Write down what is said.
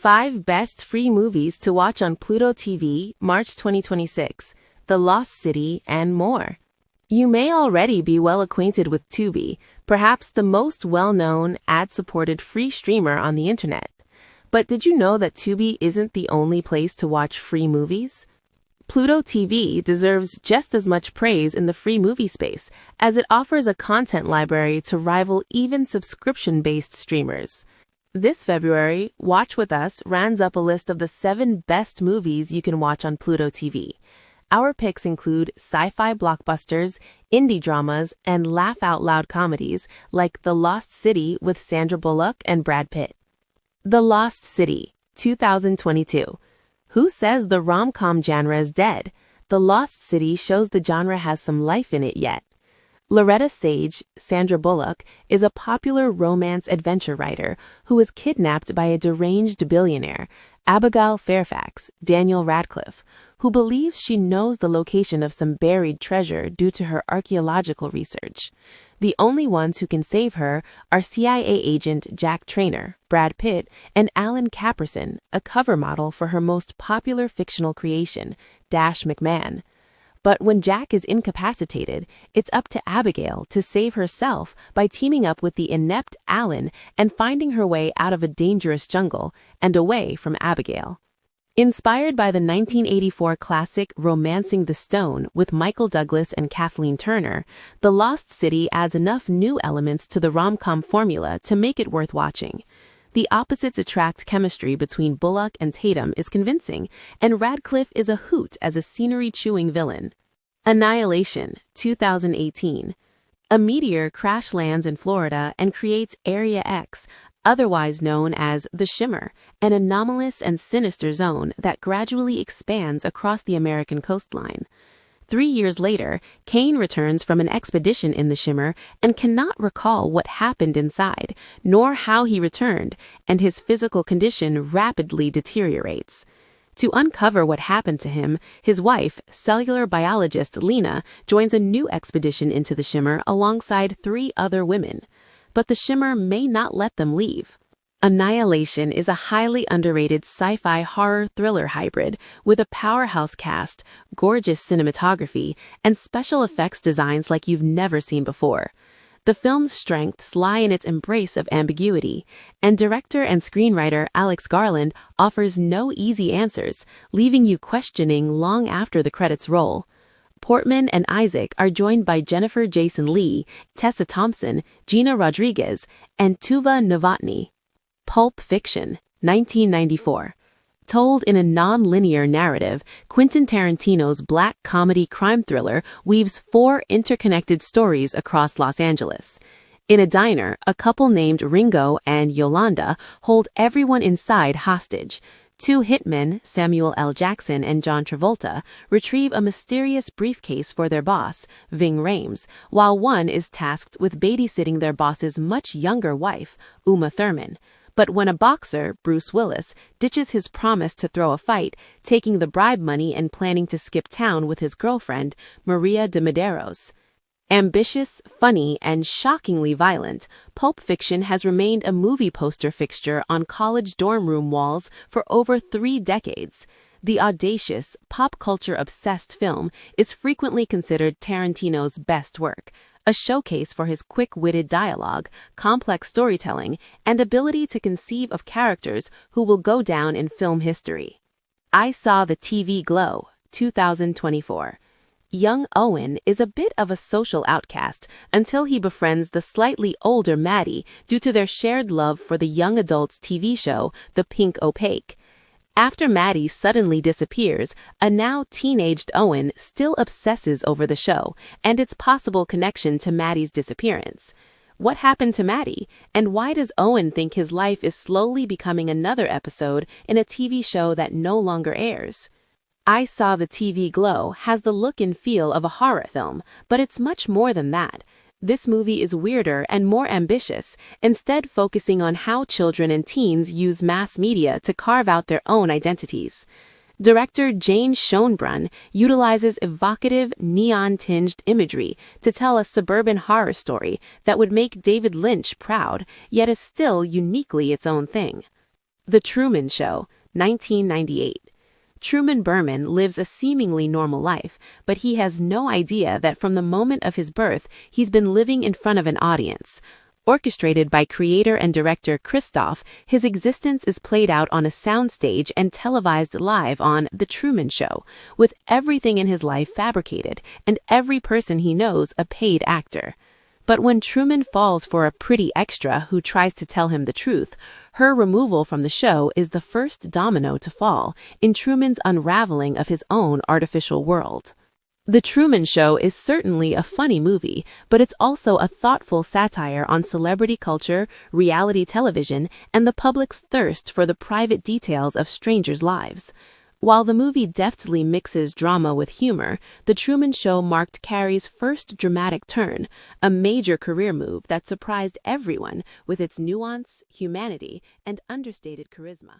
5 Best Free Movies to Watch on Pluto TV, March 2026, The Lost City, and more. You may already be well acquainted with Tubi, perhaps the most well-known, ad-supported free streamer on the internet. But did you know that Tubi isn't the only place to watch free movies? Pluto TV deserves just as much praise in the free movie space, as it offers a content library to rival even subscription-based streamers. This February, Watch With Us rounds up a list of the 7 best movies you can watch on Pluto TV. Our picks include sci-fi blockbusters, indie dramas, and laugh-out-loud comedies like The Lost City with Sandra Bullock and Brad Pitt. The Lost City, 2022. Who says the rom-com genre is dead? The Lost City shows the genre has some life in it yet. Loretta Sage, Sandra Bullock, is a popular romance adventure writer who is kidnapped by a deranged billionaire, Abigail Fairfax, Daniel Radcliffe, who believes she knows the location of some buried treasure due to her archaeological research. The only ones who can save her are CIA agent Jack Traynor, Brad Pitt, and Alan Caperson, a cover model for her most popular fictional creation, Dash McMahon. But when Jack is incapacitated, it's up to Abigail to save herself by teaming up with the inept Alan and finding her way out of a dangerous jungle and away from Abigail. Inspired by the 1984 classic Romancing the Stone with Michael Douglas and Kathleen Turner, The Lost City adds enough new elements to the rom-com formula to make it worth watching. The opposites attract chemistry between Bullock and Tatum is convincing, and Radcliffe is a hoot as a scenery-chewing villain. Annihilation, 2018. A meteor crash lands in Florida and creates Area X, otherwise known as the Shimmer, an anomalous and sinister zone that gradually expands across the American coastline. 3 years later, Kane returns from an expedition in the Shimmer and cannot recall what happened inside, nor how he returned, and his physical condition rapidly deteriorates. To uncover what happened to him, his wife, cellular biologist Lena, joins a new expedition into the Shimmer alongside 3 other women. But the Shimmer may not let them leave. Annihilation is a highly underrated sci-fi horror thriller hybrid with a powerhouse cast, gorgeous cinematography, and special effects designs like you've never seen before. The film's strengths lie in its embrace of ambiguity, and director and screenwriter Alex Garland offers no easy answers, leaving you questioning long after the credits roll. Portman and Isaac are joined by Jennifer Jason Leigh, Tessa Thompson, Gina Rodriguez, and Tuva Novotny. Pulp Fiction, 1994. Told in a non-linear narrative, Quentin Tarantino's black comedy crime thriller weaves 4 interconnected stories across Los Angeles. In a diner, a couple named Ringo and Yolanda hold everyone inside hostage. 2 hitmen, Samuel L. Jackson and John Travolta, retrieve a mysterious briefcase for their boss, Ving Rhames, while one is tasked with babysitting their boss's much younger wife, Uma Thurman. But when a boxer, Bruce Willis, ditches his promise to throw a fight, taking the bribe money and planning to skip town with his girlfriend, Maria de Medeiros. Ambitious, funny, and shockingly violent, Pulp Fiction has remained a movie poster fixture on college dorm room walls for over 3 decades. The audacious, pop culture-obsessed film is frequently considered Tarantino's best work, a showcase for his quick-witted dialogue, complex storytelling, and ability to conceive of characters who will go down in film history. I Saw the TV Glow, 2024. Young Owen is a bit of a social outcast until he befriends the slightly older Maddie due to their shared love for the young adults TV show The Pink Opaque. After Maddie suddenly disappears, a now teenaged Owen still obsesses over the show and its possible connection to Maddie's disappearance. What happened to Maddie, and why does Owen think his life is slowly becoming another episode in a TV show that no longer airs? I Saw the TV Glow has the look and feel of a horror film, but it's much more than that. This movie is weirder and more ambitious, instead focusing on how children and teens use mass media to carve out their own identities. Director Jane Schoenbrunn utilizes evocative, neon-tinged imagery to tell a suburban horror story that would make David Lynch proud, yet is still uniquely its own thing. The Truman Show, 1998. Truman Berman lives a seemingly normal life, but he has no idea that from the moment of his birth, he's been living in front of an audience. Orchestrated by creator and director Christof, his existence is played out on a soundstage and televised live on The Truman Show, with everything in his life fabricated and every person he knows a paid actor. But when Truman falls for a pretty extra who tries to tell him the truth, her removal from the show is the first domino to fall in Truman's unraveling of his own artificial world. The Truman Show is certainly a funny movie, but it's also a thoughtful satire on celebrity culture, reality television, and the public's thirst for the private details of strangers' lives. While the movie deftly mixes drama with humor, The Truman Show marked Carrey's first dramatic turn, a major career move that surprised everyone with its nuance, humanity, and understated charisma.